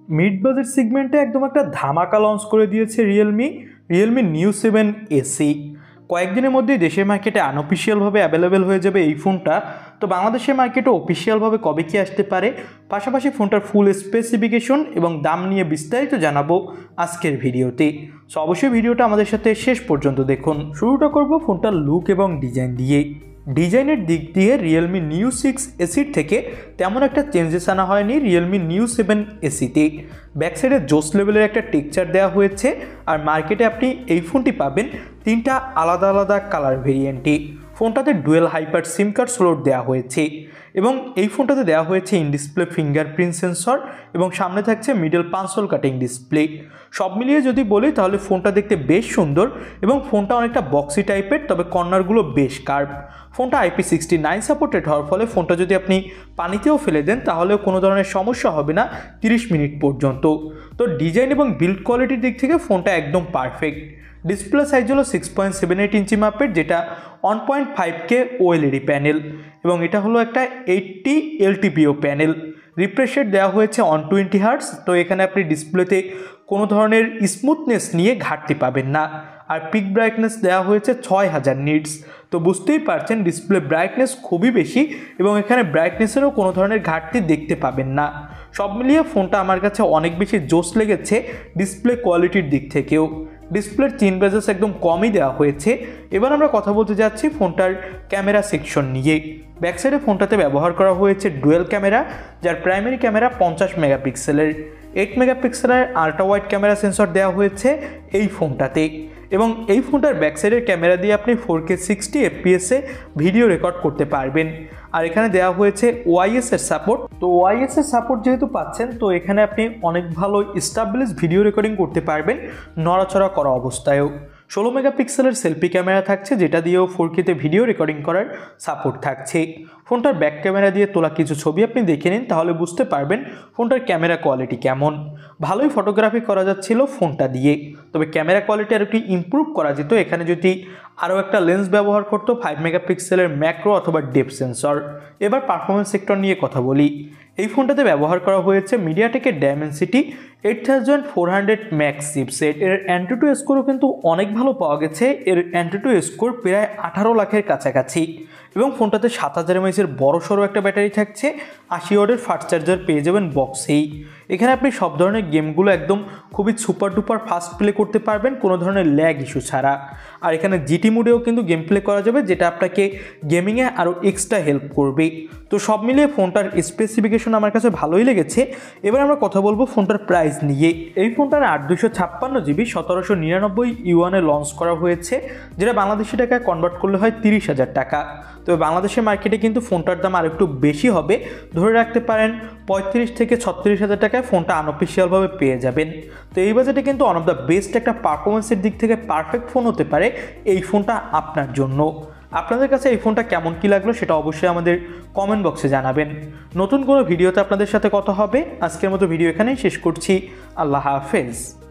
Mid budget সেগমেন্টে একদম একটা ধামাকা লঞ্চ করে দিয়েছে রিয়েলমি নিউ 7 এসি। কয়েকদিনের মধ্যেই দেশের মার্কেটে আনঅফিসিয়ালভাবে অ্যাভেলেবেল হয়ে যাবে এই ফোনটা। তো বাংলাদেশের মার্কেটে অফিসিয়ালভাবে কবে কি আসতে পারে, পাশাপাশি ফোনটার ফুল স্পেসিফিকেশন এবং দাম নিয়ে বিস্তারিত জানাবো আজকের ভিডিওতে। সো অবশ্যই ভিডিওটা আমাদের সাথে শেষ পর্যন্ত দেখুন। শুরুটা করব ফোনটার লুক এবং ডিজাইন দিয়ে। ডিজাইনের দিক দিয়ে রিয়েলমি নিউ 6 এসির থেকে তেমন একটা চেঞ্জেস আনা হয়নি রিয়েলমি নিউ 7 এসিতে। ব্যাক সাইডে জোস লেভেলের একটা টেক্সচার দেওয়া হয়েছে, আর মার্কেটে আপনি এই ফোনটি পাবেন তিনটা আলাদা আলাদা কালার ভেরিয়েন্টে। ফোনটাতে ডুয়েল হাইপার সিম কার্ড স্লট দেওয়া হয়েছে এবং এই ফোনটাতে দেওয়া হয়েছে ইন ডিসপ্লে ফিঙ্গারপ্রিন্ট সেন্সর এবং সামনে থাকছে মিডল পাঞ্চল কাটিং ডিসপ্লে। সব মিলিয়ে যদি বলি তাহলে ফোনটা দেখতে বেশ সুন্দর এবং ফোনটা অনেকটা বক্সি টাইপের, তবে কর্নারগুলো বেশ কার্ভ। ফোনটা IP69 সাপোর্টেড হওয়ার ফলে ফোনটা যদি আপনি পানিতেও ফেলে দেন তাহলেও কোনো ধরনের সমস্যা হবে না 30 মিনিট পর্যন্ত। তো ডিজাইন এবং বিল্ড কোয়ালিটির দিক থেকে ফোনটা একদম পারফেক্ট। ডিসপ্লে সাইজ হলো 6.78 ইঞ্চি মাপের, যেটা 1.5K OLED প্যানেল এবং এটা হলো একটা 80 LTPO প্যানেল। রিফ্রেশ রেট দেওয়া হয়েছে 120 হার্টজ। তো এখানে আপনি ডিসপ্লেতে কোনো ধরনের স্মুথনেস নিয়ে ঘাটতি পাবেন না। আর পিক ব্রাইটনেস দেওয়া হয়েছে 6000 নিটস। তো বুঝতেই পারছেন ডিসপ্লে ব্রাইটনেস খুবই বেশি এবং এখানে ব্রাইটনেসেরও কোনো ধরনের ঘাটতি দেখতে পাবেন না। সব মিলিয়ে ফোনটা আমার কাছে অনেক বেশি জোস লেগেছে ডিসপ্লে কোয়ালিটির দিক থেকেও। ডিসপ্লের চিন বেজেস একদম কমই দেওয়া হয়েছে। এবার আমরা কথা বলতে যাচ্ছি ফোনটার ক্যামেরা সেকশন নিয়ে। ব্যাক সাইডে ফোনটাতে ব্যবহার করা হয়েছে ডুয়েল ক্যামেরা, যার প্রাইমারি ক্যামেরা 50 মেগাপিক্সেলের। 8 মেগাপিক্সেলের আল্ট্রা ওয়াইড ক্যামেরা সেন্সর দেওয়া হয়েছে এই ফোনটাতে এবং এই ফোনটার ব্যাক সাইডের ক্যামেরা দিয়ে আপনি 4K 60 FPS ভিডিও রেকর্ড করতে পারবেন। আর এখানে দেওয়া হয়েছে OIS এর সাপোর্ট। তো OIS এর সাপোর্ট যেহেতু পাচ্ছেন, তো এখানে আপনি অনেক ভালো স্টাবলিশ ভিডিও রেকর্ডিং করতে পারবেন নড়াচড়া করা অবস্থায়ও। 16 মেগাপিক্সেলের সেলফি ক্যামেরা থাকছে, যেটা দিয়েও 4Kতে ভিডিও রেকর্ডিং করার সাপোর্ট থাকছে। ফোনটার ব্যাক ক্যামেরা দিয়ে তোলা কিছু ছবি আপনি দেখে নিন, তাহলে বুঝতে পারবেন ফোনটার ক্যামেরা কোয়ালিটি কেমন। ভালোই ফটোগ্রাফি করা যাচ্ছিল ফোনটা দিয়ে, তবে ক্যামেরা কোয়ালিটি আর একটু ইমপ্রুভ করা যেত। এখানে যদি আরও একটা লেন্স ব্যবহার করতো 5 মেগাপিক্সেলের ম্যাক্রো অথবা ডেপথ সেন্সর। এবার পারফরমেন্স সেক্টর নিয়ে কথা বলি। এই ফোনটাতে ব্যবহার করা হয়েছে মিডিয়াটেকের ডায়মেনসিটি 8400 ম্যাক্স চিপসেট। এর অ্যান্টুটু স্কোরও কিন্তু অনেক ভালো পাওয়া গেছে। এর অ্যান্টুটু স্কোর প্রায় 18 লাখের কাছাকাছি এবং ফোনটাতে 7000 mAh এর বড়সড় একটা ব্যাটারি থাকছে। 80 ওয়াটের ফাস্ট চার্জার পেয়ে যাবেন বক্সেই। এখানে আপনি সব ধরনের গেমগুলো একদম খুবই সুপার ডুপার ফাস্ট প্লে করতে পারবেন কোনো ধরনের ল্যাগ ইস্যু ছাড়া। আর এখানে জিটি মোডেও কিন্তু গেম প্লে করা যাবে, যেটা আপনাকে গেমিংয়ে আরও এক্সট্রা হেল্প করবে। তো সব মিলিয়ে ফোনটার স্পেসিফিকেশন আমার কাছে ভালোই লেগেছে। এবার আমরা কথা বলবো ফোনটার প্রাইস নিয়ে। এই ফোনটার 8256GB 1799 ইউয়ানে লঞ্চ করা হয়েছে, যেটা বাংলাদেশি টাকায় কনভার্ট করলে হয় 30,000 টাকা। তবে বাংলাদেশের মার্কেটে কিন্তু ফোনটার দাম আর একটু বেশি হবে, ধরে রাখতে পারেন 35 থেকে 36,000 টাকায় ফোনটা আনঅফিসিয়ালভাবে পেয়ে যাবেন। তো এই বাজেটে কিন্তু ওয়ান অফ দ্য বেস্ট একটা পারফরমেন্সের দিক থেকে পারফেক্ট ফোন হতে পারে এই ফোনটা আপনার জন্য। আপনাদের কাছে এই ফোনটা কেমন কি লাগলো সেটা অবশ্যই আমাদের কমেন্ট বক্সে জানাবেন। নতুন কোনো ভিডিওতে আপনাদের সাথে কথা হবে। আজকের মতো ভিডিও এখানেই শেষ করছি। আল্লাহ হাফেজ।